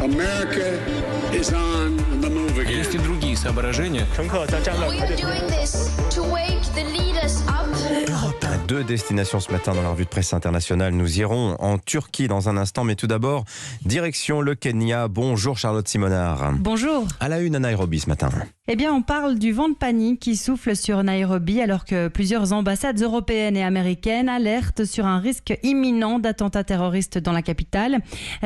America is on the move again. Есть и другие соображения. We are doing this to wake the leaders up. Deux destinations ce matin dans la revue de presse internationale. Nous irons en Turquie dans un instant, mais tout d'abord, direction le Kenya. Bonjour Charlotte Simonard. Bonjour. À la une à Nairobi ce matin. Eh bien, on parle du vent de panique qui souffle sur Nairobi alors que plusieurs ambassades européennes et américaines alertent sur un risque imminent d'attentats terroristes dans la capitale.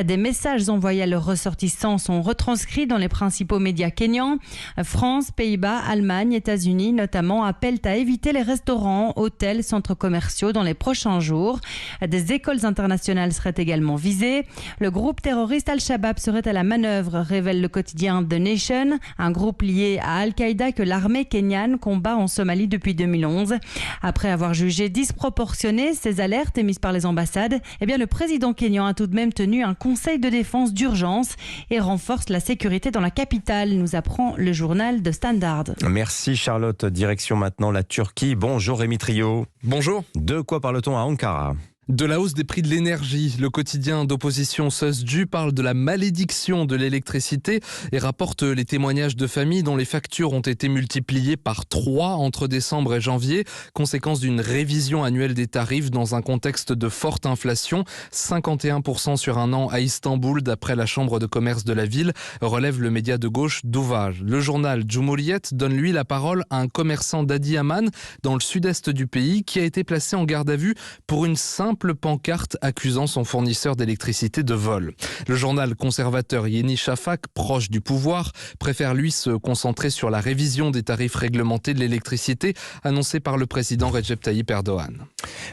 Des messages envoyés à leurs ressortissants sont retranscrits dans les principaux médias kenyans. France, Pays-Bas, Allemagne, États-Unis notamment appellent à éviter les restaurants, hôtels, centres commerciaux dans les prochains jours. Des écoles internationales seraient également visées. Le groupe terroriste Al-Shabaab serait à la manœuvre, révèle le quotidien The Nation, un groupe lié à Al-Qaïda que l'armée kenyane combat en Somalie depuis 2011. Après avoir jugé disproportionnées ces alertes émises par les ambassades, eh bien le président kényan a tout de même tenu un conseil de défense d'urgence et renforce la sécurité dans la capitale, nous apprend le journal de Standard. Merci Charlotte. Direction maintenant la Turquie. Bonjour Rémi Trio. Bonjour. De quoi parle-t-on à Ankara ? De la hausse des prix de l'énergie, le quotidien d'opposition Sözcü parle de la malédiction de l'électricité et rapporte les témoignages de familles dont les factures ont été multipliées par 3 entre décembre et janvier, conséquence d'une révision annuelle des tarifs dans un contexte de forte inflation, 51% sur un an à Istanbul d'après la chambre de commerce de la ville, relève le média de gauche Duvar. Le journal Cumhuriyet donne lui la parole à un commerçant d'Adiyaman dans le sud-est du pays qui a été placé en garde à vue pour une simple pancarte accusant son fournisseur d'électricité de vol. Le journal conservateur Yeni Shafak, proche du pouvoir, préfère lui se concentrer sur la révision des tarifs réglementés de l'électricité annoncée par le président Recep Tayyip Erdogan.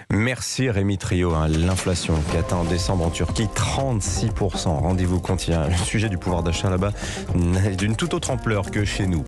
Merci Rémi Trio. L'inflation qui atteint en décembre en Turquie 36%. Rendez-vous compte, il y a le sujet du pouvoir d'achat là-bas est d'une toute autre ampleur que chez nous.